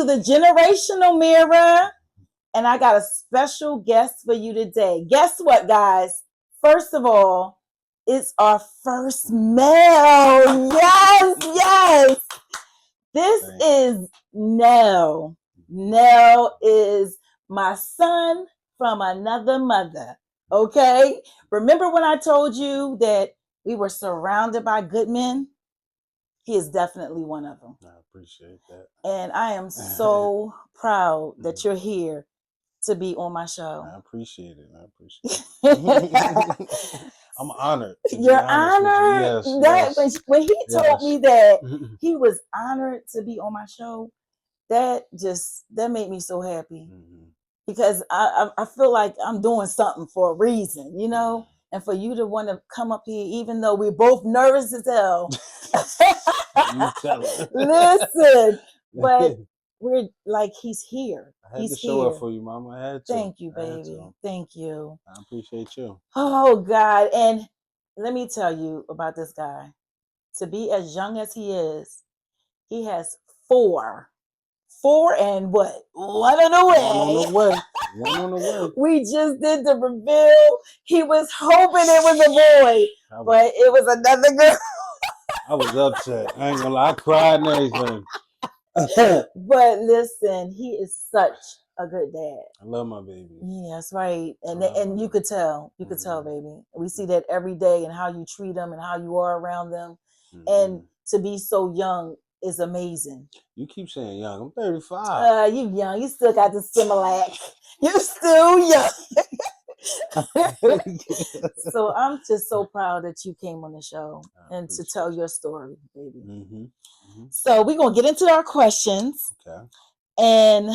the generational mirror, and I got a special guest for you today. Guess what, guys? First of all, it's our first male. Yes, yes. This is Nell. Nell is my son from another mother. Okay? Remember when I told you that we were surrounded by good men? He is definitely one of them. I appreciate that. And I am so proud that you're here to be on my show. I appreciate it. I'm honored. You're honored? Yes, that yes, when he told yes. me that he was honored to be on my show, that made me so happy. Because I feel like I'm doing something for a reason, you know? And for you to want to come up here, even though we're both nervous as hell. You tell him. Listen, but we're like, he's here. I had to show up for you, Mama. I had to. Thank you, baby. Thank you. I appreciate you. Oh, God. And let me tell you about this guy. To be as young as he is, he has four and what? One on the way. One on the way. We just did the reveal. He was hoping it was a boy, but it was another girl. I was upset. I ain't gonna lie. I cried and everything. But listen, he is such a good dad. I love my baby. Yeah, that's right. And you could tell. You could tell, baby. We see that every day and how you treat them and how you are around them. And to be so young is amazing. You keep saying young. I'm 35. You young. You still got the Similac. You still young. So I'm just so proud that you came on the show and to tell your story, baby. So we're going to get into our questions. Okay. And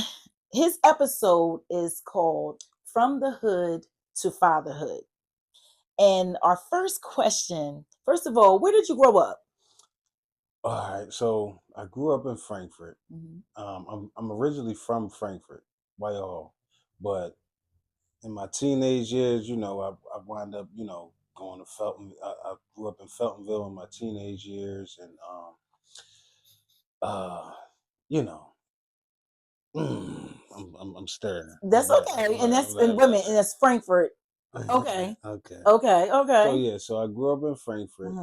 his episode is called From the Hood to Fatherhood. And our first question, first of all, where did you grow up? All right, so I grew up in Frankfurt. I'm originally from Frankfurt, Whitehall, but in my teenage years, you know, I wound up, you know, going to Felton. I grew up in Feltonville in my teenage years, and you know, I'm stirring. That's okay, and that's and women, and that's Frankfurt. Okay. Okay. So I grew up in Frankfurt.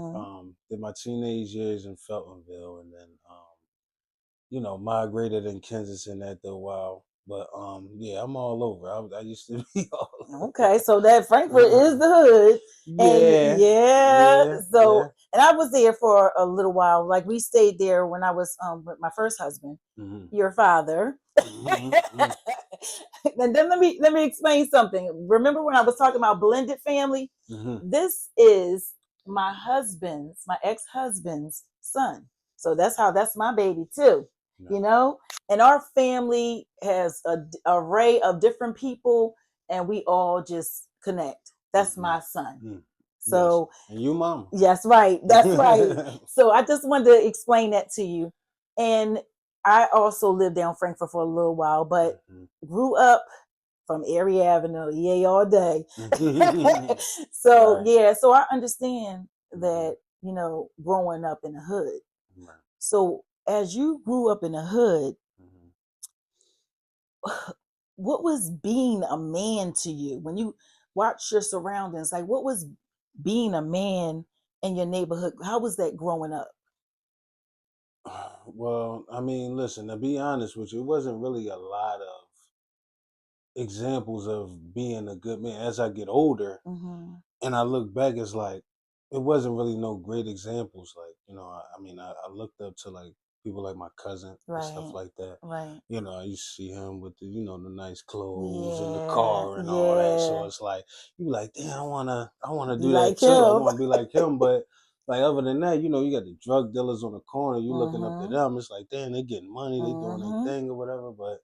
Did my teenage years in Feltonville, and then you know, migrated in Kensington after a while. But yeah, I'm all over. I used to be all over. Okay, so that Frankfurt is the hood. And so and I was there for a little while. Like we stayed there when I was with my first husband, your father. And then let me explain something. Remember when I was talking about blended family? This is my ex-husband's son. So that's my baby too. You know, and our family has an array of different people, and we all just connect. That's my son. So yes. And you, mama. Yes, right. That's right. So I just wanted to explain that to you. And I also lived down Frankfurt for a little while, but grew up from Erie Avenue, yay all day. So yeah, so I understand that, you know, growing up in the hood. So as you grew up in the hood, what was being a man to you when you watch your surroundings? Like, what was being a man in your neighborhood? How was that growing up? Well, I mean, listen, to be honest with you, it wasn't really a lot of examples of being a good man. As I get older and I look back, it's like, it wasn't really no great examples. Like, you know, I mean, I looked up to like people like my cousin and stuff like that. Right. You know, I used to see him with the, you know, the nice clothes and the car and all that. So it's like, you be like, damn, I wanna do like that too. Him. I wanna be like him. But like other than that, you know, you got the drug dealers on the corner, you looking up to them. It's like, damn, they getting money, they doing their thing or whatever. But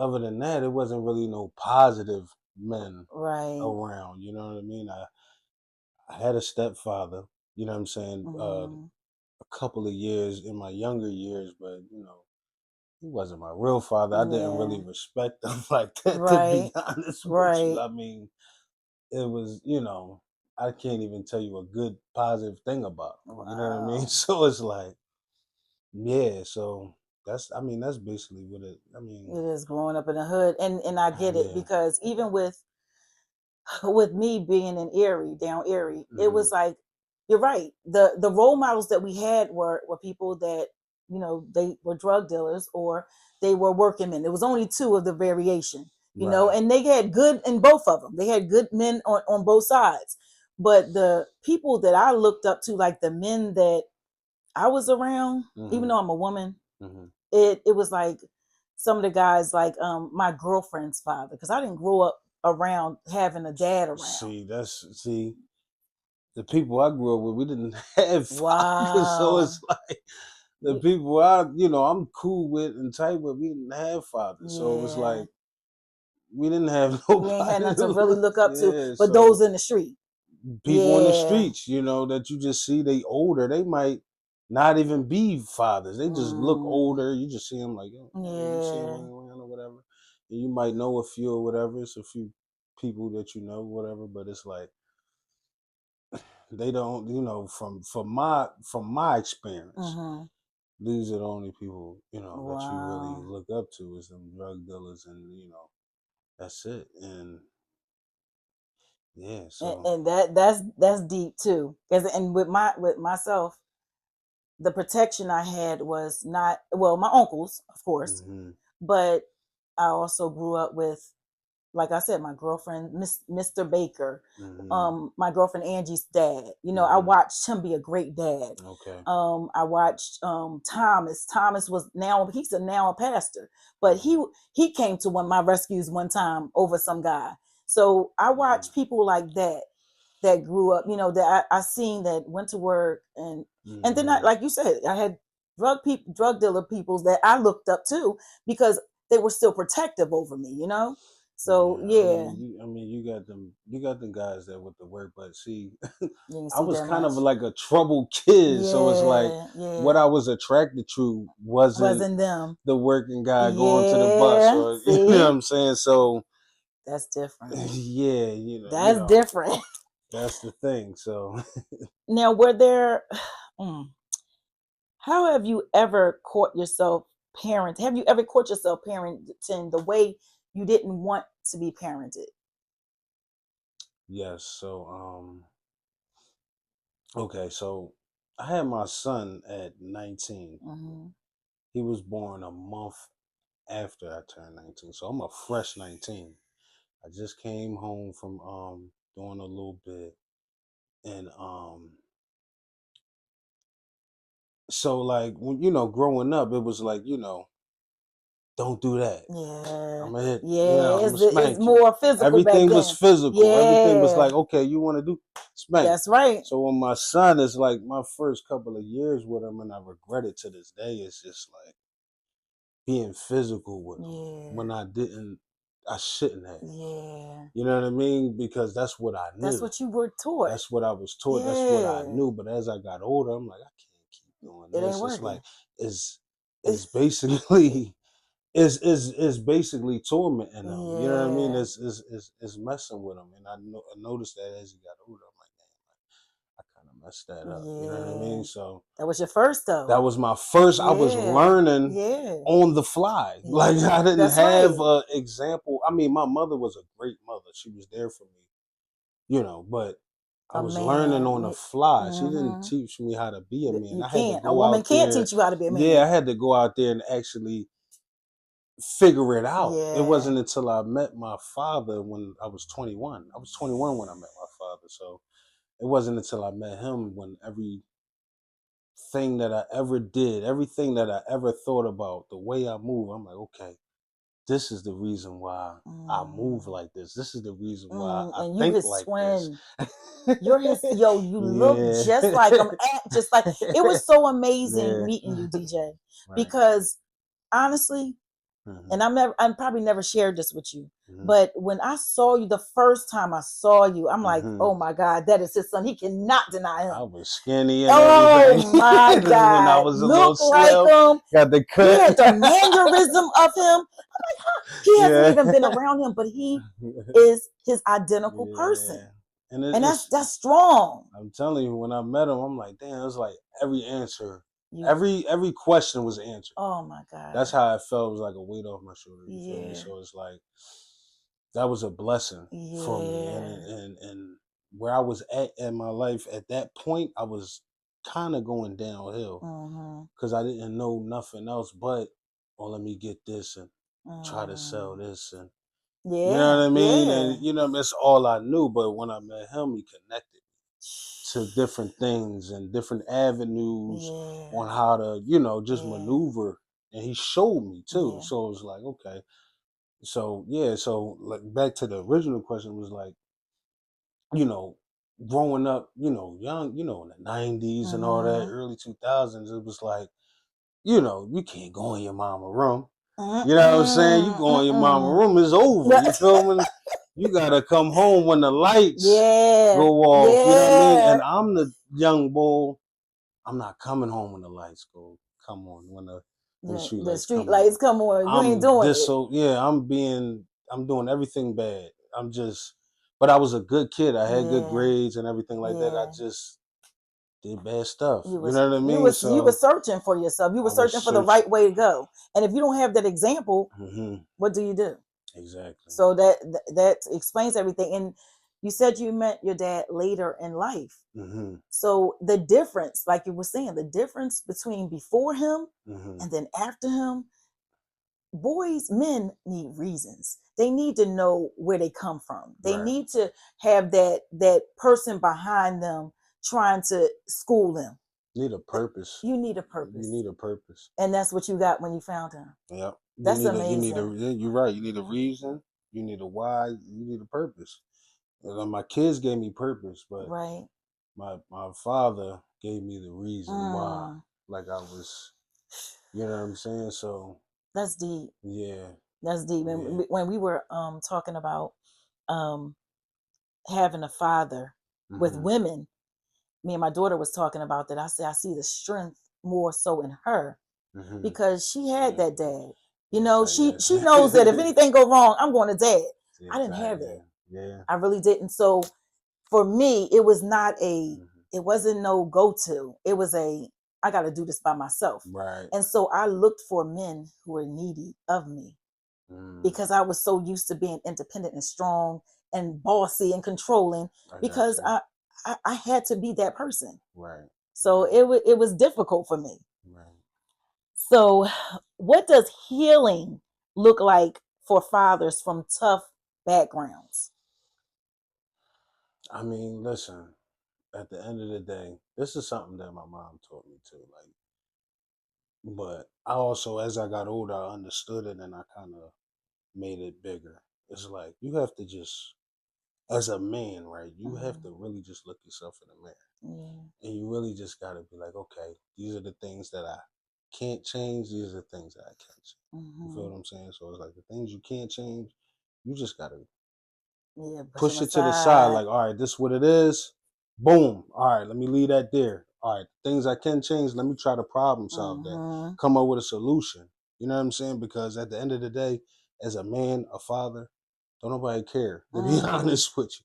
other than that, it wasn't really no positive men around. You know what I mean? I had a stepfather, you know what I'm saying, a couple of years in my younger years, but you know, he wasn't my real father. I didn't really respect him like that, to be honest with you. I mean, it was, you know, I can't even tell you a good positive thing about him. You know what I mean? So it's like, yeah, so that's basically what it. I mean, It is growing up in the hood, and I get it, yeah. because even with me being in Erie, down Erie, it Mm-hmm. was like, you're right. The role models that we had were people that, they were drug dealers, or they were working men. There was only two of the variation, Right. and they had good in both of them. They had good men on both sides. But the people that I looked up to, like the men that I was around, even Mm-hmm. though I'm a woman, Mm-hmm. it was like some of the guys, like my girlfriend's father, because I didn't grow up around having a dad around. See the people I grew up with. We didn't have fathers, so Wow. it's like the You, people I'm cool with and tight with. We didn't have fathers, so it was yeah. like we didn't have You ain't had nobody nothing to to really look. look up to, Yeah, but so those in the street. people in the Yeah. streets, that you just see they older. They might not even be fathers. They just look Mm, older. You just see them like, you see them yeah. around or whatever. And you might know a few or whatever. It's a few people that you know, whatever. But it's like they don't, from my experience, Mm-hmm. these are the only people that you really Wow. look up to is them drug dealers, and that's it. And yeah, And, so. and that's deep too. And with myself, the protection I had was not, well, my uncles, of course, Hmm. but I also grew up with, like I said, my girlfriend, Mr. Baker, Hmm. my girlfriend Angie's dad. I Hmm. watched him be a great dad. Okay. I watched Thomas. Thomas was now a pastor, but Hmm. he came to one of my rescues one time over some guy. So I Hmm. watched people like that grew up, that I seen, that went to work, and then, Hmm. like you said, I had drug dealer peoples that I looked up to, because they were still protective over me. So Yeah, yeah, you got them, guys that with the work, but see, you didn't I see was that kind of much. like a troubled kid, so it's like Yeah, what yeah, I was attracted to wasn't wasn't them. the working guy going to the bus, Yeah, or you know what see, I'm saying. So that's different. yeah, That's different. that's the thing. So Now, were there? mm, how have you ever caught yourself parent? Have you ever caught yourself parenting the way you didn't want to be parented? yes, so okay, so I had my son at 19. Mm-hmm. He was born a month after I turned 19. So I'm a fresh 19. I just came home from doing a little bit, and so like when growing up, it was like, don't do that. Yeah, I'm gonna hit, yeah. I'm gonna It's spank you. more physical back Everything was then. physical. Everything was Yeah, like, okay, you want to do spank. that's right. So when my son is like my first couple of years with him, and I regret it to this day, it's just like being physical with him when Yeah, I shouldn't have. yeah. You know what I mean? Because that's what I That's knew. what you were taught. That's what I was taught. That's what I Yeah, knew. But as I got older, I'm like, I can't keep doing it ain't this. It's like working. it's basically is basically tormenting them. You know what I mean? Yeah, It's messing with them. And I noticed that as he got older, I'm like, man, I kind of messed that up. You know what I mean? yeah. So That was your first though. that was my first. I was Yeah, learning yeah, on the fly. Like yeah. I didn't That's have right. a example. I mean, my mother was a great mother. She was there for me, but I A was learning on the man. fly. She didn't Mm-hmm. teach me how to be a man. You I had to can't. A go woman out can't there. teach you how to be a Yeah, I man. had to go out there and actually figure it out. It Yeah. wasn't until I met my father when I was 21. I was 21 when I met my father. So it wasn't until I met him when everything that I ever did, everything that I ever thought about, the way I move, I'm like, okay, this is the reason why I move Mm. like this. This is the reason why I And you think his like this. twin. You're his yo, you look Yeah. just like him, act just like. It was so amazing Yeah. meeting you, DJ. Right. Because honestly, Hmm. and I'm probably never shared this with you, Hmm. but when I saw you the first time I saw you, I'm like, Hmm. oh my God, that is his son. He cannot deny I him. was skinny and Oh everything. my This is when I God, was a little look like slim. him. Got the He cut. had the mannerism of him. I'm like, huh? He hasn't Yeah. even been around him, but he is his identical Yeah. person. And And that's strong. I'm telling you, when I met him, I'm like, damn, it's like every answer. every question was answered. Oh my God. That's how I felt. It was like a weight off my shoulder. You feel me? Yeah. So it's like that was a blessing for me, and where I was at in my life at that point, I was kind of going downhill because I didn't know nothing else but, oh, let me get this and try to sell this, and you know what I mean, and you know that's all I knew. But when I met him, he connected to different things and different avenues on how to, you know, just maneuver, and he showed me too. So it was like, okay. So yeah, so like back to the original question was like, you know, growing up, you know, young, you know, in the 90s and all that, early 2000s, it was like, you know, you can't go in your mama room. You know what I'm saying? You go in your mama room, it's over. You feel me? You gotta come home when the lights go off. You know what I mean? And I'm the young bull. I'm not coming home when the lights come on, when the street lights come on. You ain't I'm doing this it. so yeah, I'm doing everything bad. I'm just, but I was a good kid. I had good grades and everything like that. I just did bad stuff. You know what I mean? You were searching for yourself. You were I was searching for the right searching. way to go. And if you don't have that example, what do you do? Exactly. So that explains everything. And you said you met your dad later in life. So the difference, like you were saying, the difference between before him and then after him, men need reasons. They need to know where they come from. They need to have that person behind them trying to school them. Need a purpose. You need a purpose. You need a purpose. And that's what you got when you found him. Yep. That's amazing. You're right. You need a reason. You need a why. You need a purpose. And my kids gave me purpose, but my father gave me the reason why. Like I was, you know what I'm saying? So that's deep. Yeah. That's deep. And when we were talking about having a father with women, me and my daughter was talking about that. I said I see the strength more so in her because she had that dad. You know, she knows that if anything go wrong, I'm going to dad. I didn't have that. Yeah. I really didn't. So for me, it was not it wasn't no go-to. It was I got to do this by myself. Right. And so I looked for men who were needy of me because I was so used to being independent and strong and bossy and controlling because I had to be that person. Right. So it was difficult for me. Right. So what does healing look like for fathers from tough backgrounds? I mean, listen, at the end of the day, this is something that my mom taught me too. Like, but I also, as I got older, I understood it and I kind of made it bigger. It's like you have to just, as a man, right? You have to really just look yourself in the mirror, and you really just got to be like, okay, these are the things that I can't change. These are the things that I can change. You feel what I'm saying? So it's like the things you can't change, you just got to push it to the side. Like, all right, this is what it is. Boom. All right, let me leave that there. All right, things I can change, let me try to problem solve that. Come up with a solution. You know what I'm saying? Because at the end of the day, as a man, a father, don't nobody care. To be honest with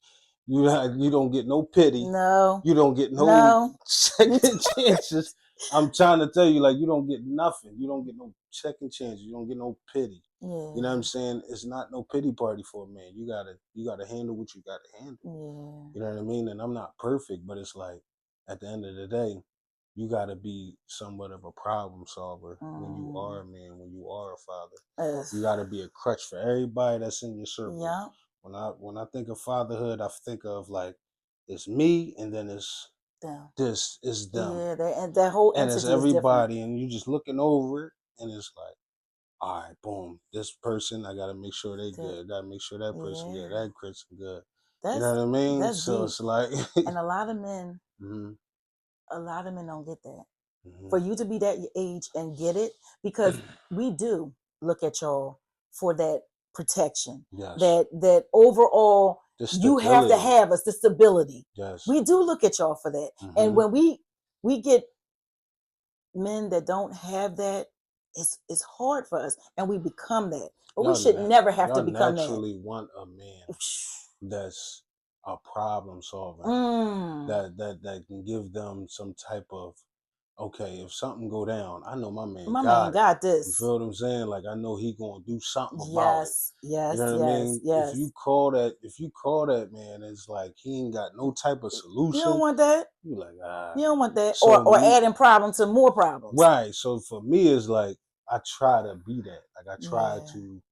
you, you don't get no pity. No. You don't get no second chances. I'm trying to tell you, like, you don't get nothing. You don't get no second chances. You don't get no pity. You know what I'm saying? It's not no pity party for a man. You gotta handle what you gotta handle. You know what I mean? And I'm not perfect, but it's like at the end of the day, you gotta be somewhat of a problem solver when you are a man, when you are a father. You gotta be a crutch for everybody that's in your circle. Yeah. When I think of fatherhood, I think of like it's me and then it's this is them. Yeah, and that whole and entity it's everybody, is and you just looking over it, and it's like, all right, boom, this person, I gotta make sure they good. I gotta make sure that person good. That person good. You know what I mean? That's So deep. it's like, and a lot of men don't get that. For you to be that age and get it, because we do look at y'all for that protection, that overall, you have to have us the stability. We do look at y'all for that, and when we get men that don't have that, it's hard for us, and we become that. But we should never have to become that. Naturally want a man that's a problem solver, that can give them some type of okay, if something go down, I know my man My man got it. got You this. feel what I'm saying? Like I know he gonna do something about it. Yes, You yes, know what I yes, mean? yes. If you call that man, it's like he ain't got no type of You don't solution. want that. You like You don't want that. so Or adding problem to more problems. right. So for me, it's like I try to be that. Like I try Yeah. to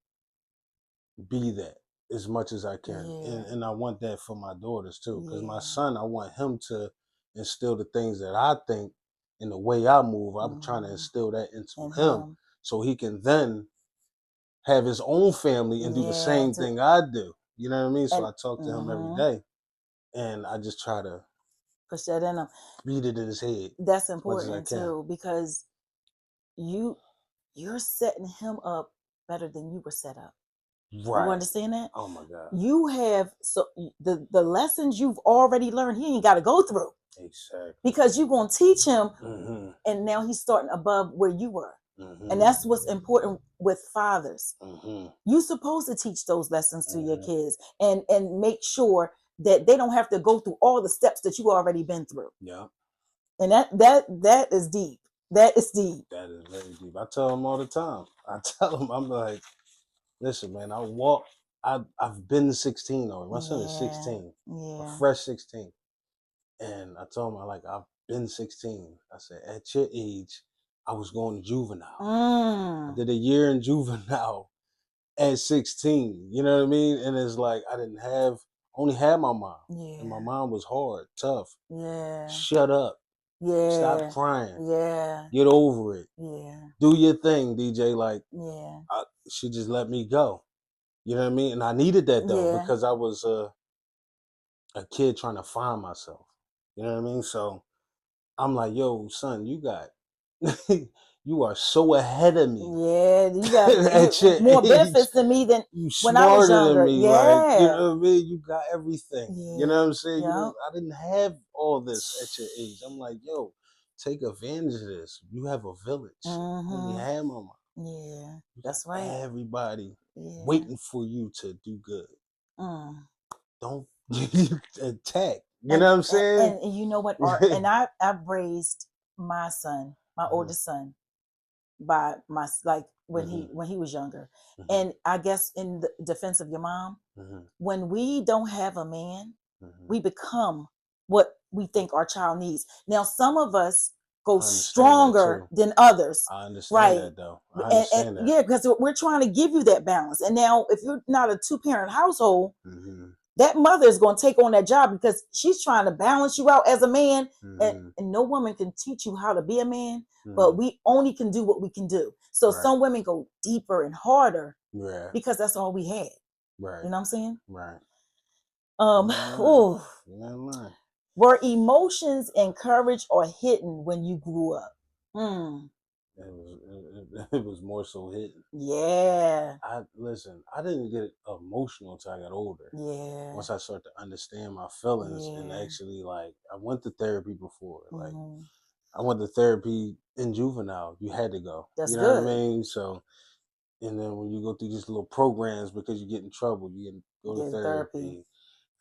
be that as much as I can, Yeah. and I want that for my daughters too. Because my Yeah. son, I want him to instill the things that I think in the way I move. I'm trying to Mhm. instill that into And him, him. so he can then have his own family and do the Yeah. same thing I do. You know what I mean? So And I talk to him every mhm. day, and I just try to Push that in him. beat it in his head That's as much as I important can. too, because you're setting him up better than you were set up. You Right. understand that? Oh my God. You have the lessons you've already learned, he ain't got to go through, Exactly. because you're going to teach him, Mm-hmm. and now he's starting above where you were. Mm-hmm. And that's what's important with fathers. Mm-hmm. You're supposed to teach those lessons to your Mm-hmm. kids, and make sure that they don't have to go through all the steps that you already been through. Yeah. And that is deep. That is deep. That is very deep. I tell them all the time. I tell them, I'm like, listen, man, I've been 16 already. My son is 16, a Yeah. fresh 16. And I told him, I've been 16. I said, at your age, I was going to juvenile. I did a year in juvenile at 16. You know what I mean? And it's like, only had my mom. Yeah. And my mom was hard, tough. Yeah. Shut up. Yeah. Stop crying. Yeah. Get over it. Yeah. Do your thing, DJ. Like, Yeah. she just let me go. You know what I mean? And I needed that though, Yeah. because I was a kid trying to find myself. You know what I mean? So I'm like, yo, son, you are so ahead of me Yeah. You got at your more age. benefits than me than You when I was smarter than younger. me. Like, you Yeah. know what I mean? You got everything. You know Yeah. what I'm saying? Yeah. I didn't have all this at your age. I'm like, yo, take advantage of this. You have a village. I only Mm-hmm. had my mom. Yeah. You got That's right. everybody Yeah. waiting for you to do good. Mm. Don't attack. You know what I'm saying? And you know what? And I've raised my son, my oldest son, by my, like, when Mhm, he was younger. mhm, And I guess in the defense of your mom, mhm, when we don't have a man, mhm. we become what we think our child needs. Now, some of us go I understand that stronger too. than others, I understand right? that though. I And understand that. yeah, because we're trying to give you that balance. And now, if you're not a two-parent household, Mhm, that mother is going to take on that job, because she's trying to balance you out as a man. mhm, And no woman can teach you how to be a man, but mhm. we only can do what we can do. So Right. some women go deeper and harder Yeah. because that's all we had. Right. You know what I'm saying? Right. You ain't lying. Oh, You ain't lying. were emotions encouraged or hidden when you grew up? Hmm. It was more so hidden. Yeah. I didn't get emotional until I got older. Yeah. Once I started to understand my feelings and Yeah. actually, like, I went to therapy before. Like, Hmm. I went to therapy in juvenile. You had to go. That's You know what I good. mean? So, and then when you go through these little programs because you get in trouble, go to Getting therapy. therapy.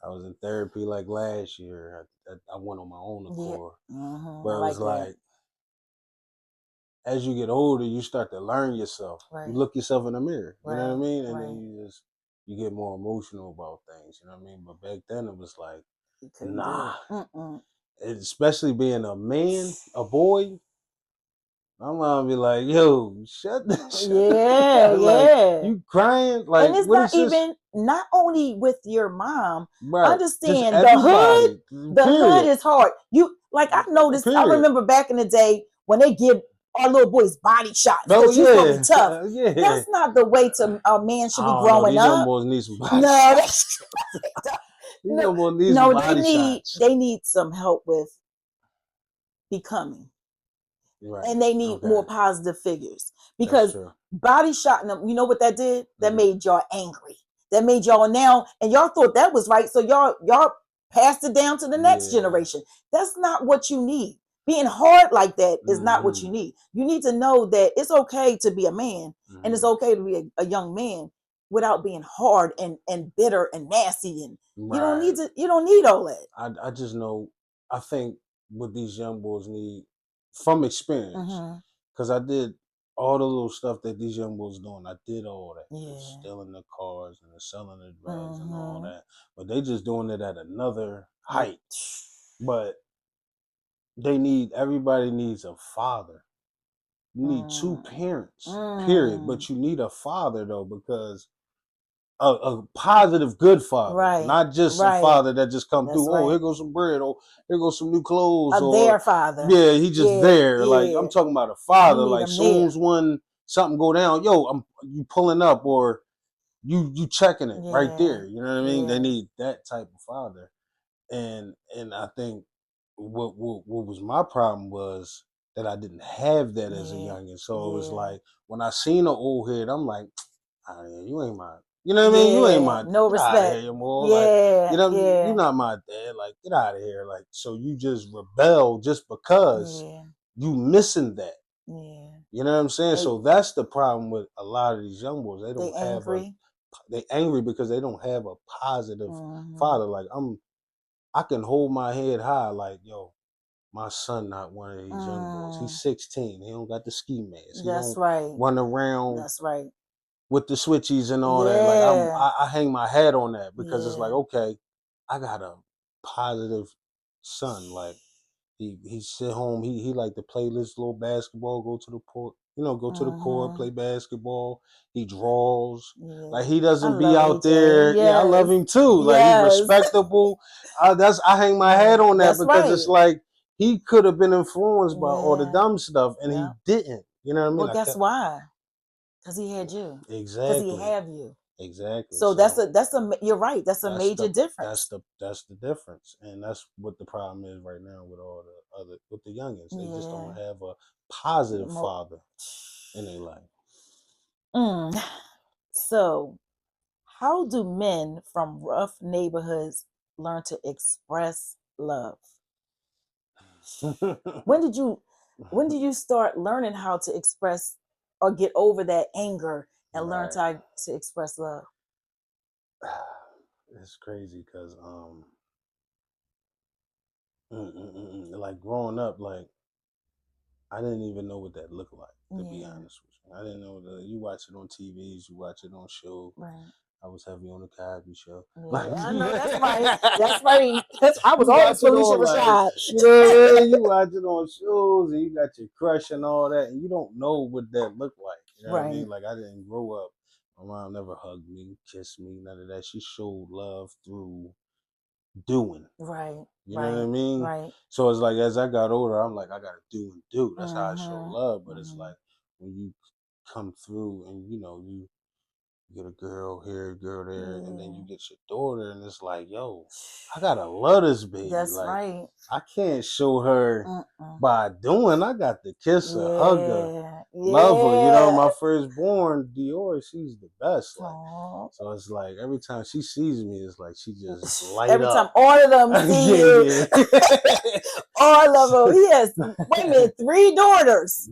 I was in therapy like last year. I went on my own Yeah. accord. Hmm. But I it was like that. like, as you get older, you start to learn yourself. You Right. look yourself in the mirror. You know what I Right. mean? And then Right. you get more emotional about things. You know what I mean? But back then it was like, You couldn't do nah. it. Mm-mm. Especially being a man, a boy, my mom be like, "Yo, shut the Yeah. fuck!" Like, Yeah. you crying? And Like, it's what not is this? even, not only with your mom. Right? Just Understand, everybody. the hood Period. is hard. You, like, I've noticed, I Period. remember back in the day when they give our little boys body shots Oh because you're supposed to be yeah, tough. yeah. That's not the way to a man should I be don't know. growing These young up. boys need some body No, shots. These no, young boys need some no, they body need shots. they need some help with becoming. Right. And they need Okay. more positive figures, That's because true. body shotting them, you know what that did? That Mm-hmm. made y'all angry. That made y'all now, and y'all thought that was right, so y'all passed it down to the next Yeah. generation. That's not what you need. Being hard like that is not what Mm-hmm. you need. You need to know that it's okay to be a man, and it's Mm-hmm. okay to be a young man without being hard and bitter and nasty, and Right. you don't need all that. I just know. I think what these young boys need from experience, Mm-hmm. because I did all the little stuff that these young boys doing. I did all that, Yeah. stealing the cars and the selling the drugs and all Mm-hmm. that. But they just doing it at another height. But everybody needs a father. You need two parents, period. Mm. But you need a father though, because a positive, good father, Right. not just a Right. father that just come That's through. Oh, right. here goes some bread. Oh, here goes some new clothes. Their Or father. yeah, he just Yeah. there. Like Yeah. I'm talking about a You father. need Like them soon there. as something go down, yo, you pulling up, or you checking it right Yeah. there. You know what I mean? They Yeah. need that type of father. And I think what was my problem was that I didn't have that as a Yeah. youngin. So it was Yeah. like when I seen an old head, I'm like, ah, yeah, you ain't my, you know what I mean? You ain't Yeah. my, No get out of respect. here, more. Like, Yeah. you're Yeah. not my dad. Like, get out of here. Like, so you just rebel just because Yeah. you missing that. Yeah. You know what I'm saying? They So that's the problem with a lot of these young boys. they angry. They angry because they don't have a positive Mm-hmm. father. Like I can hold my head high, like, yo, my son not one of these young boys. He's Mm. 16. He don't got the ski mask. He That's don't right. run around That's right. with the switchies and all that. Like Yeah. I hang my hat on that because it's like, Yeah. okay, I got a positive son. Like he sit home. He like to play this little basketball. Go to the court. Go to the court, Mm-hmm. play basketball. He draws. Like Yeah. he I doesn't be love out AJ. there. Yeah, I love Yes. him too. Like he's Yes. respectable. I hang my Yeah. hat on that That's because right. it's like he could have been influenced by all the Yeah. dumb stuff and he Yeah. didn't. You know what I mean? Well, I guess kept why? Because he had you. Because he exactly, have you. exactly. So So you're right. That's a that's major the that's difference. the that's the difference, and that's what the problem is right now with all the other with the youngins. They just don't Yeah. have a positive Mo- father in their life. Mm. So, how do men from rough neighborhoods learn to express love? When did you when did you start learning how to express or get over that anger and learn Right. to express love? It's crazy because like growing up, like I didn't even know what that looked like. To be Yeah, honest with you, I didn't know that. You watch it on TVs, you watch it on shows. right. I was heavy on the Cosby Show. Like Yeah, I know that's right. That's right. I was you always watch it Felicia on like Rashad. you know what I mean? You watch it on shows and you got your crush and all that, and you don't know what that looked like. You know what I Right, mean? Like I didn't grow up. My mom never hugged me, kissed me, none of that. She showed love through doing. right, You know what I right, mean? right. So it's like as I got older, I'm like I gotta do and do. That's how I show Mm-hmm. love. But it's Mm-hmm. like when you come through and you get a girl here, a girl there, and then you Yeah. get your daughter, and it's like, yo, I gotta love this baby. That's Like, right. I can't show her Mm-mm. by doing. I got to kiss her, hug her, Yeah, love her. yeah. My firstborn, Dior, she's the best. Like, Aw. so it's like every time she sees me, it's like she just light Every time up. all of them see you, Yeah, yeah. all of So, them. He has, wait a minute, three daughters,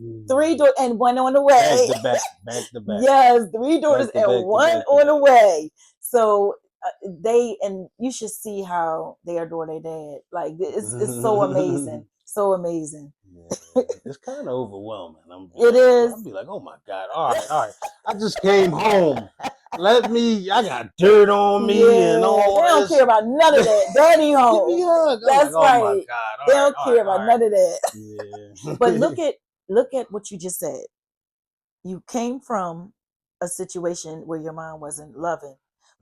and one on the back way. to back, back to back, Yes, three daughters back to and back to one back to on the back. way. So and you should see how they adore their dad. Like it's so amazing, so amazing. Yeah, it's kind of overwhelming. I'm be It honest. I'll is. be like, oh my god, all right. I just came home. I got dirt on me and Yeah, they all don't care this. about none of that. Daddy Give me home. a hug. I'm like, That's oh my right. god, They all right, don't all care right, about all right. none of that. But Yeah. look at what you just said. You came from a situation where your mom wasn't loving,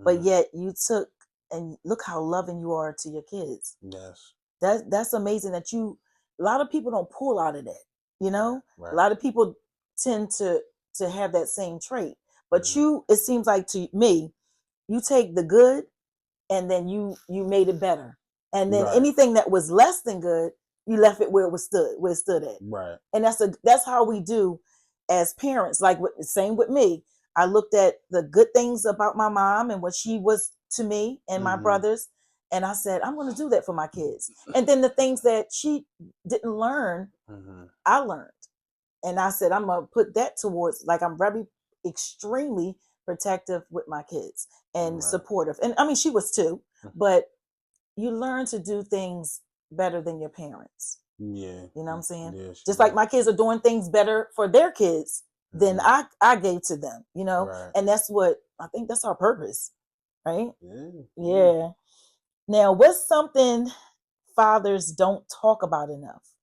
but Mhm. yet you took and look how loving you are to your kids. Yes. That's amazing that you a lot of people don't pull out of that, you Right. know? A Right. lot of people tend to have that same trait. But Mhm. you it seems like to me, you take the good and then you made it better. And then Right. anything that was less than good, you left it where it stood at. Right. And that's how we do as parents. Like same with me. I looked at the good things about my mom and what she was to me and my Mhm. brothers, and I said I'm going to do that for my kids. And then the things that she didn't learn, Mhm. I learned, and I said I'm going to put that towards, like, I'm very extremely protective with my kids and Right. supportive. And I mean, she was too, but you learn to do things better than your parents. Yeah. You know what I'm saying? Yeah, Just like my kids are doing things better for their kids than I gave to them, you know? Right. And that's what I think that's our purpose, right? Yeah. Yeah. Now, what's something fathers don't talk about enough?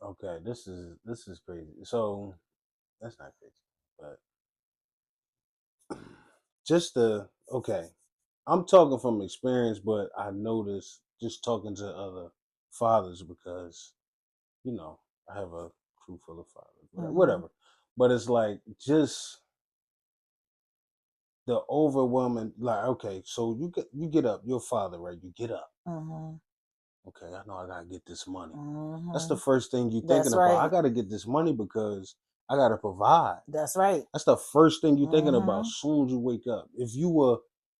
Okay, this is crazy. So that's not crazy, but just the okay. I'm talking from experience, but I noticed just talking to other fathers because I have a crew full of fathers, whatever. But it's like just the overwhelming, like, okay, so you get up, you're a father, right? You get up. Okay, I know I gotta get this money. That's the first thing you're thinking That's about. I right. gotta get this money because I gotta provide. That's right. That's the first thing you're thinking about as soon as you wake up. If you were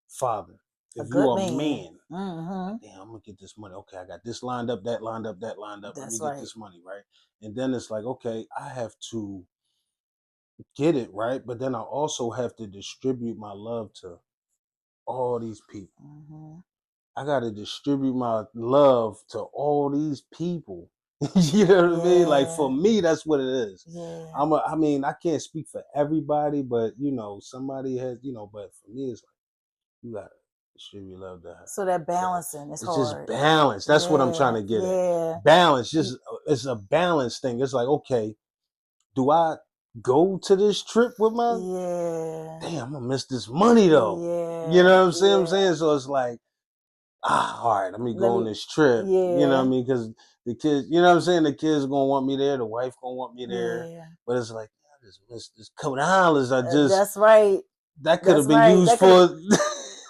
father, A if you good are a man. man, damn, I'm gonna get this money. Okay, I got this lined up, that lined up, that lined up. Let me That's get right. this money, right? And then it's like, okay, I have to get it, right? But then I also have to distribute my love to all these people. I got to distribute my love to all these people. You know what I mean? Like for me, that's what it is. Yeah. I mean, I can't speak for everybody, but somebody has, but for me, it's like you got to distribute love to her. So that balancing is It's hard. just balance. That's what I'm trying to get at. Balance. Just it's a balance thing. It's like, okay, do I go to this trip with my damn, I'm gonna miss this money though. You know what I'm saying? So it's like, all right, let me go on this trip. You know what I mean? Because the kids, you know what I'm saying? The kids are gonna want me there, the wife gonna want me there. But it's like, I just missed this couple of dollars. That's right. That could have been used for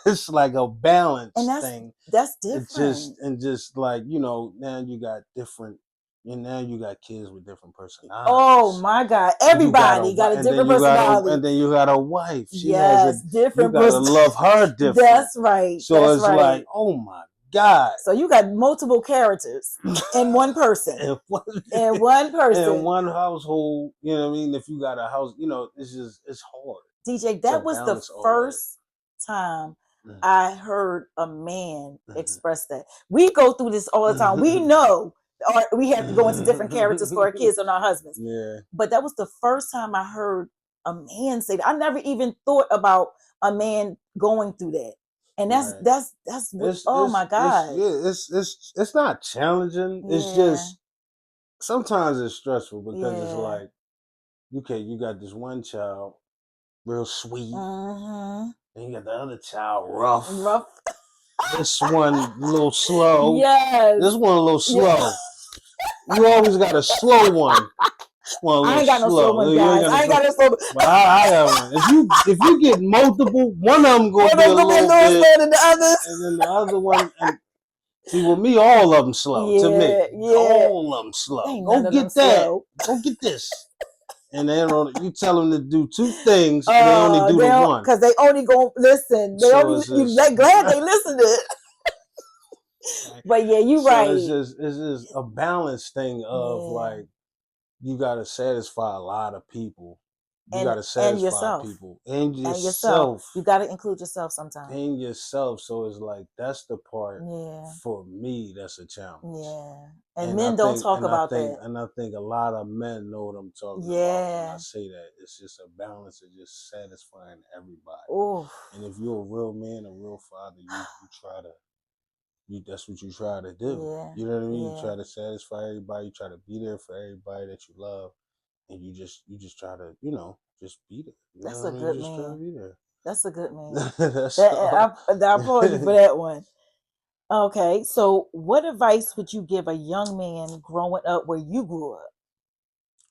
it's like a balance thing. That's It's different. just like, now you got different, and now you got kids with different personalities. Oh my God. Everybody got a different personality. And then you got a wife. Different you gotta love her different. That's right. So it's like, oh my God. So you got multiple characters in one person. in one person. In one household, you know what I mean? If you got a house, it's hard. DJ, that was the first time I heard a man express that. We go through this all the time. We know we have to go into different characters for our kids and our husbands. Yeah. But that was the first time I heard a man say that. I never even thought about a man going through that. And that's oh my God. It's not challenging. Yeah. It's just sometimes it's stressful because it's like, okay, you got this one child, real sweet. And you got the other child, rough. This one a little slow. This one a little slow. You always got a slow one. I ain't got no slow one, guys. I ain't got no slow one. But I got one. If you get multiple, one of them gonna be a little bit slower than the others. And then the other one, see, with me, all of them slow. To me, all of them slow. Ain't Go get that. Go get this. And then you tell them to do two things, and they only do the one because they only go listen. They only glad they listened to it. But yeah, you're right. It's just a balance thing of like you got to satisfy a lot of people. You got to satisfy people and yourself. You got to include yourself sometimes. And yourself. So it's like that's the part for me that's a challenge. Yeah. And men don't talk about that. And I think a lot of men know what I'm talking about when I say that. It's just a balance of just satisfying everybody. Oof. And if you're a real man, a real father, you try to that's what you try to do. Yeah. You know what I mean? You try to satisfy everybody, you try to be there for everybody that you love. And you just try to, just be there. That's a good man. Just try to be there. That's a good man. I applaud you for that one. Okay, so what advice would you give a young man growing up where you grew up?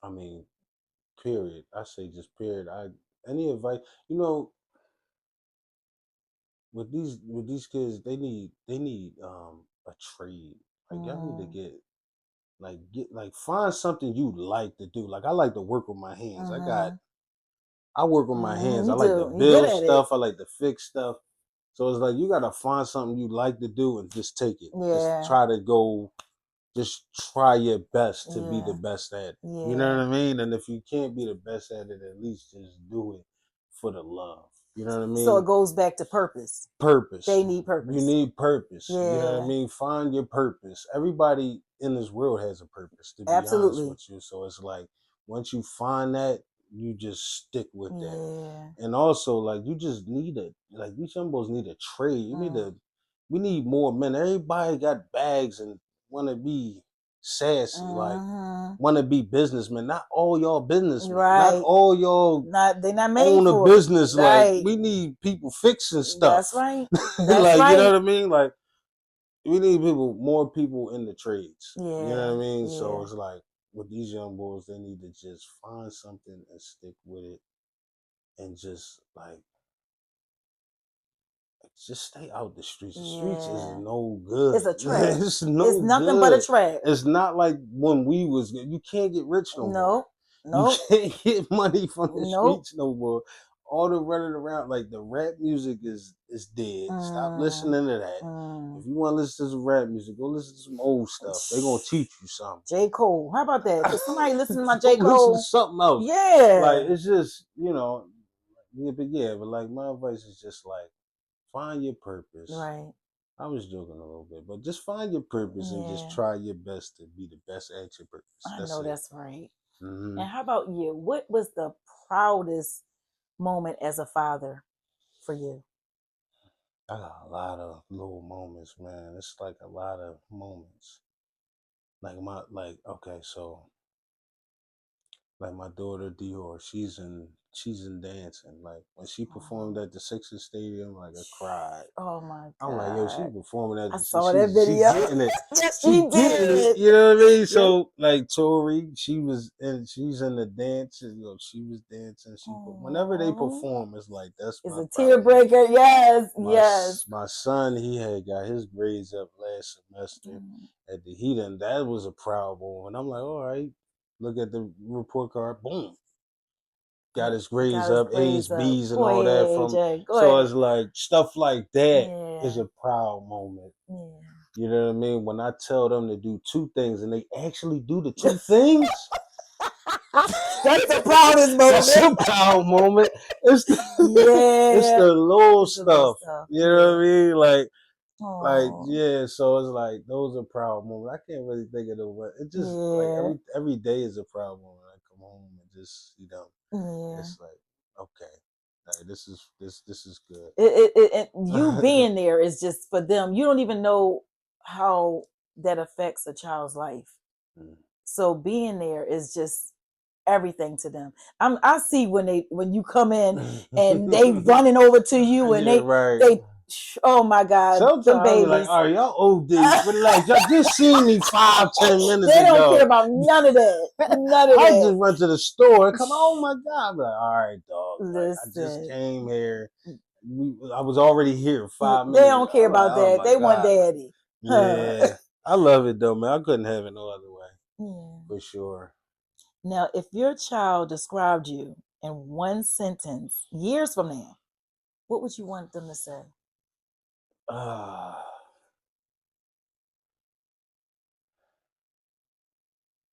I mean, period. I say just period. Any advice, with these kids, they need a trade. Like y'all need to get find something you like to do. Like I like to work with my hands. I work with my hands. I like to build stuff. I like to fix stuff. So it's like you gotta find something you like to do and just take it. Just try to go. Just try your best to be the best at it. You know what I mean? And if you can't be the best at it, at least just do it for the love. You know what I mean? So it goes back to purpose. Purpose. They need purpose. You need purpose. Yeah. You know what I mean? Find your purpose. Everybody in this world has a purpose, to be Absolutely. honest with you. So it's like once you find that, you just stick with that. And also, like, you just need these young boys need a trade. We need more men. Everybody got bags and want to be sassy, like want to be businessmen. Not all y'all businessmen. Right. Not all y'all they're not made own for a business. Right. Like, we need people fixing stuff. That's right. Like, you know what I mean? Like, we need more people in the trades. Yeah. You know what I mean? Yeah. So it's like with these young boys, they need to just find something and stick with it, and just stay out the streets. The streets is no good. It's a trap. It's It's nothing but a trap. It's not like when we was. You can't get rich no more. Nope. You can't get money from the streets no more. All the running around, like, the rap music is dead. Stop listening to that. If you want to listen to some rap music, go listen to some old stuff. They're gonna teach you something. J. Cole. How about that? Could somebody listen to my J. Cole? Listen to something else. Yeah. Like, it's just, but like, my advice is just like, find your purpose. Right. I was joking a little bit, but just find your purpose and just try your best to be the best at your purpose. I know that's right. Mm-hmm. And how about you? What was the proudest moment as a father for you? I got a lot of little moments, man. It's like a lot of moments. Like my daughter Dior, she's in dancing. Like, when she performed at the Sixers Stadium, like, I cried. Oh my God! I'm like, yo, she performing at. I saw that video. She getting it. Yes, she did. You know what I mean? So, like, Tori, she's in the dance. She was dancing. Whenever they perform, it's like, that's it's my a tear breaker. Yes, yes. My son, he had got his grades up last semester at the that was a proud moment. I'm like, all right, look at the report card, boom. Got his grades up, A's, B's, and all that so it's like stuff like that is a proud moment. Yeah. You know what I mean? When I tell them to do two things and they actually do the two things, that's the proudest moment. That's a proud moment. It's the little stuff. You know what I mean? So it's like, those are proud moments. I can't really think of the word. It just like every day is a proud moment. I come home and just, it's like, okay, like, this is good. You being there is just for them. You don't even know how that affects a child's life. So being there is just everything to them. I see when you come in and they running over to you and they oh my God. Sometimes them babies. Like, all right, y'all OD, relax. Y'all just seen me 5-10 minutes they ago. They don't care about none of that. None of I that. just run to the store and come, oh my God. I'm like, all right, dog. Like, I just came here. I was already here 5 minutes. They don't care about that. They want daddy. Yeah. I love it though, man. I couldn't have it no other way. Yeah. For sure. Now, if your child described you in one sentence years from now, what would you want them to say?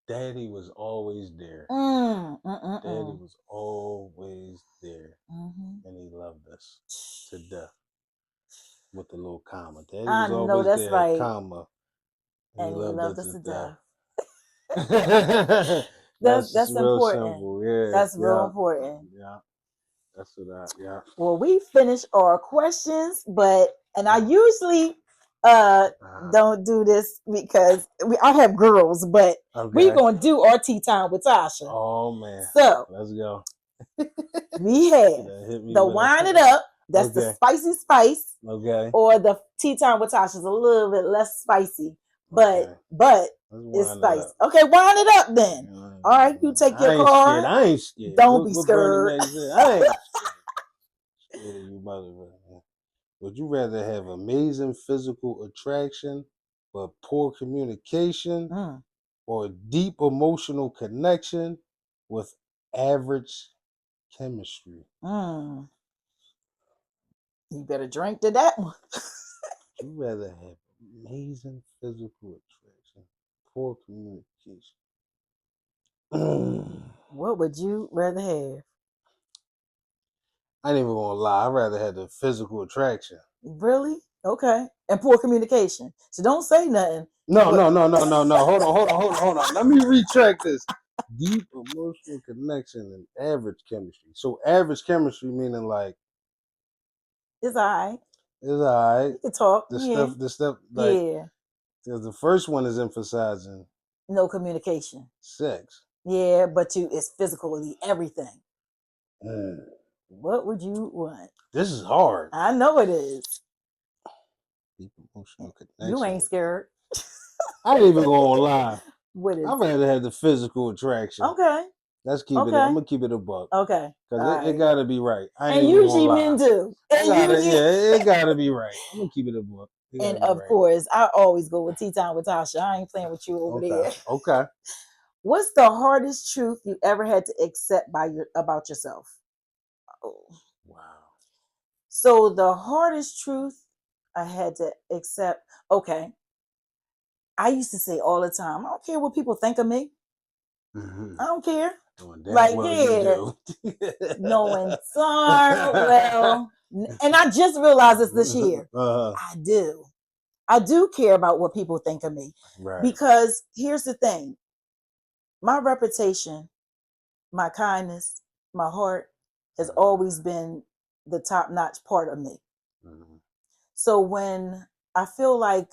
Daddy was always there. Daddy was always there. And he loved us to death. With the little comma. Daddy was always there, right. Comma. And he loved us to death. That's real important. Simple. Yeah. That's real important. Yeah. That's what Well, we finished our questions, I usually don't do this because I have girls, but we're gonna do our tea time with Tasha. Oh man. So let's go. We have the wine it up, that's the spicy spice. Okay. Or the tea time with Tasha is a little bit less spicy. But it's spicy. Okay, wine it up then. All right, you take your card. I ain't scared. Don't be scared. I ain't scared of you, mother. Would you rather have amazing physical attraction but poor communication, or deep emotional connection with average chemistry? You better drink to that one. Would you rather have amazing physical attraction, poor communication? What would you rather have? I ain't even gonna lie. I'd rather have the physical attraction. Really? Okay. And poor communication. So don't say nothing. No. Hold on. Let me retract this. Deep emotional connection and average chemistry. So average chemistry meaning like It's all right. it's alright. You can talk. The stuff like Yeah. because the first one is emphasizing No communication. sex. Yeah, but it's physically everything. Mm. What would you want? This is hard. I know it is. Deep emotional connection. You ain't scared. I ain't even gonna lie. What is I'd rather have the physical attraction. Okay. Let's keep it. I'm gonna keep it a buck. Okay. Because it gotta be right. I ain't And even gonna usually lie. men do. It gotta be right. I'm gonna keep it a buck. And of course, I always go with tea time with Tasha. I ain't playing with you over there. Okay. What's the hardest truth you ever had to accept about yourself? Oh. Wow. So the hardest truth I had to accept, okay. I used to say all the time, I don't care what people think of me. Mm-hmm. I don't care. Like, well, you do. Knowing darn well. And I just realized this year. I do. I do care about what people think of me. Right. Because here's the thing. My reputation, my kindness, my heart has always been the top-notch part of me. Mm-hmm. So when I feel like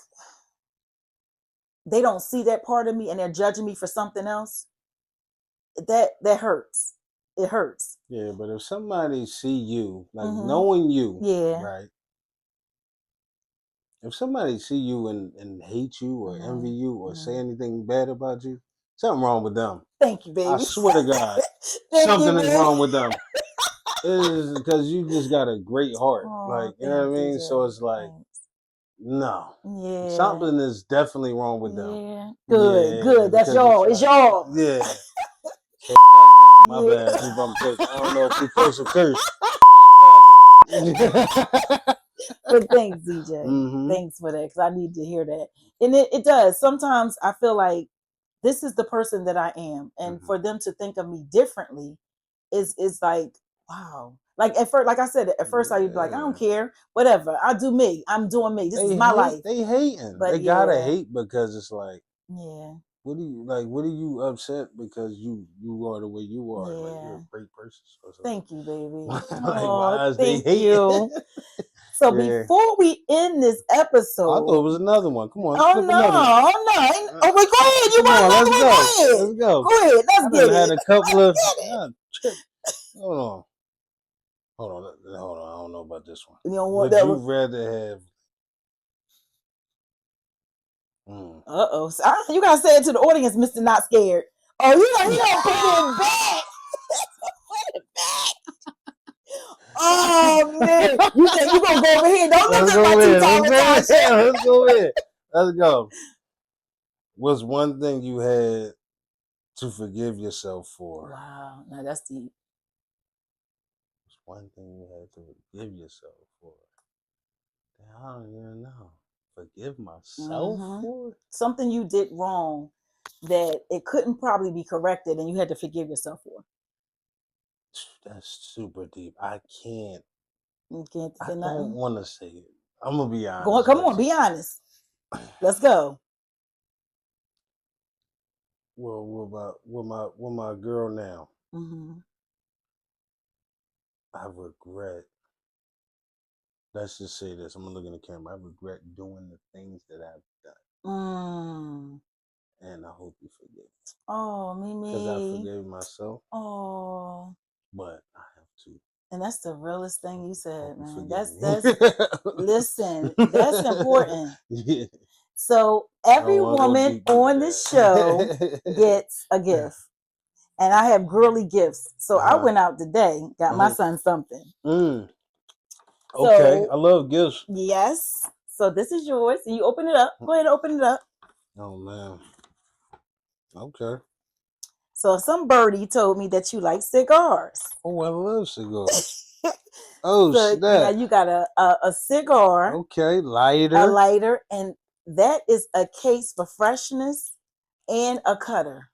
they don't see that part of me and they're judging me for something else, that hurts. It hurts. Yeah, but if somebody see you, like knowing you, right? If somebody see you and hate you or envy you or say anything bad about you, something wrong with them. Thank you, baby. I swear to God, something is wrong with them. It is because you just got a great heart, like you know what I mean. So it's like, no, something is definitely wrong with them. Yeah, good. That's y'all. It's y'all. Yeah. So my bad. I don't know if we supposed to curse. But thanks, DJ. Mm-hmm. Thanks for that, because I need to hear that. And it does. Sometimes I feel like this is the person that I am, and for them to think of me differently is like, wow. Like at first, like I said, at first I'd be like, I don't care, whatever. I do me. I'm doing me. This is my life. They hating. But they gotta hate because it's like, What are you upset because you are the way you are? Like you're a great person. Thank you, baby. Why is they hating? So before we end this episode, I thought it was another one. Come on, oh no! Oh wait, go ahead. You want another one? Let's go. Go ahead. Let's get it. Had a couple of. Hold on. I don't know about this one. You don't want Would that you one? rather have? Uh-oh. So, you gotta say it to the audience, Mr. Not Scared. Oh, he don't put it back. Put it back. Oh man. You think you gonna go over here? Don't look at my two-time. Let's go in. Let's go. What's one thing you had to forgive yourself for? Wow. Now that's deep. What's one thing you had to forgive yourself for? I don't even know. Forgive myself for? Something you did wrong that it couldn't probably be corrected and you had to forgive yourself for. That's super deep. I can't. You can't say I nothing? don't want to say it. I'm going to be honest. Come on, be honest. Let's go. Well, with my girl now, I regret. Let's just say this. I'm gonna look in the camera. I regret doing the things that I've done. And I hope you forgive me. Oh, Mimi. Because I forgave myself. Oh. But I have to. And that's the realest thing you said, man. That's listen, that's important. Yeah. So every woman on this show gets a gift. And I have girly gifts. So I went out today, got my son something. Okay, I love gifts. Yes. So this is yours. And you open it up. Go ahead and open it up. Oh, man. Okay. So some birdie told me that you like cigars. Oh, I love cigars. Oh, so snap. Now you got a cigar. Okay, lighter. A lighter. And that is a case for freshness and a cutter.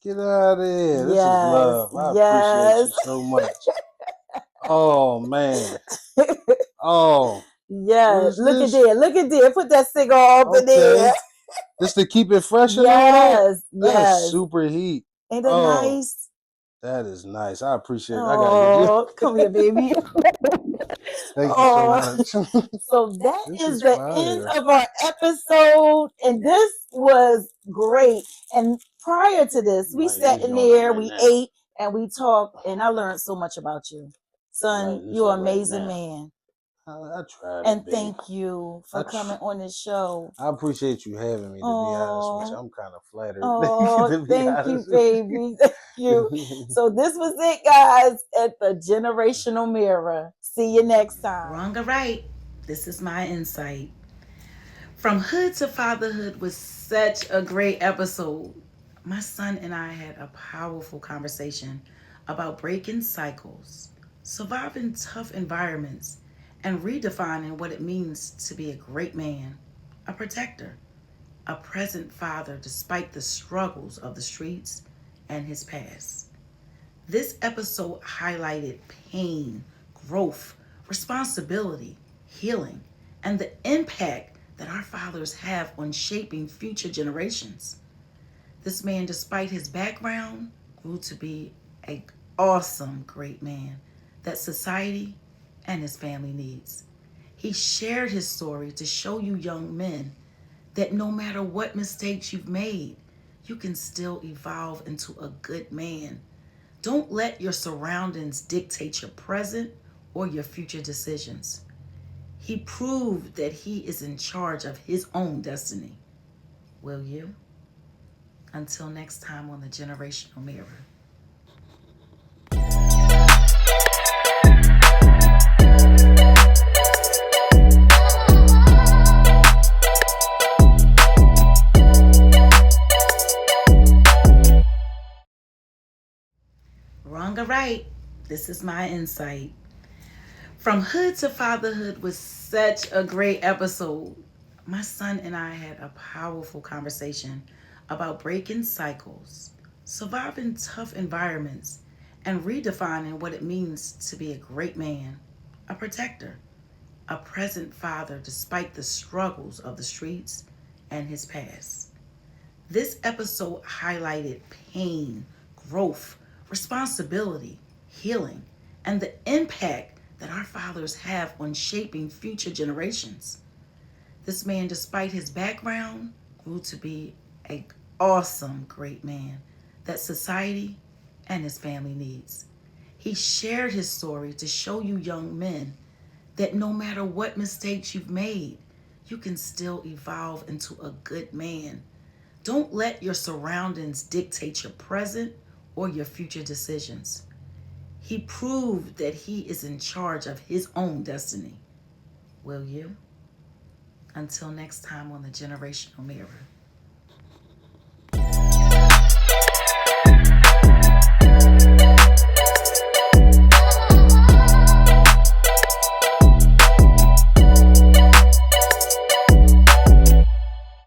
Get out of here. This is love. I appreciate you so much. Oh man. Oh, what Yeah, is look at this? there. Look at there. Put that cigar up in there. Okay. Just to keep it fresh and all that? Yes, That's yes. super heat. Ain't that Oh, nice? that is nice. I appreciate it. I gotta get you. Oh, come here, baby. Thank you so Oh, much. so that This is is the end fire. of our episode, and this was great. And prior to this, we Lighting sat this in joint up there, right we now. ate, and we talked, and I learned so much about you, son. Lighting this You're up an right amazing now. man, I try to and be. thank you I for coming on this show. I appreciate you having me. To be honest with you, Oh, I'm kind of flattered. oh, To be thank you, honest with baby. Thank you. you. So this was it, guys, at the Generational Mirror. See you next time. Wrong or right, this is my insight. From Hood to Fatherhood was such a great episode. My son and I had a powerful conversation about breaking cycles, surviving tough environments, and redefining what it means to be a great man, a protector, a present father despite the struggles of the streets and his past. This episode highlighted pain, growth, responsibility, healing, and the impact that our fathers have on shaping future generations. This man, despite his background, grew to be an awesome, great man that society and his family needs. He shared his story to show you young men that no matter what mistakes you've made, you can still evolve into a good man. Don't let your surroundings dictate your present or your future decisions. He proved that he is in charge of his own destiny. Will you? Until next time on the Generational Mirror. Wrong or right, this is my insight. From Hood to Fatherhood was such a great episode. My son and I had a powerful conversation about breaking cycles, surviving tough environments, and redefining what it means to be a great man, a protector, a present father despite the struggles of the streets and his past. This episode highlighted pain, growth, responsibility, healing, and the impact that our fathers have on shaping future generations. This man, despite his background, grew to be an awesome, great man that society and his family needs. He shared his story to show you young men that no matter what mistakes you've made, you can still evolve into a good man. Don't let your surroundings dictate your present or your future decisions. He proved that he is in charge of his own destiny. Will you? Until next time on the Generational Mirror.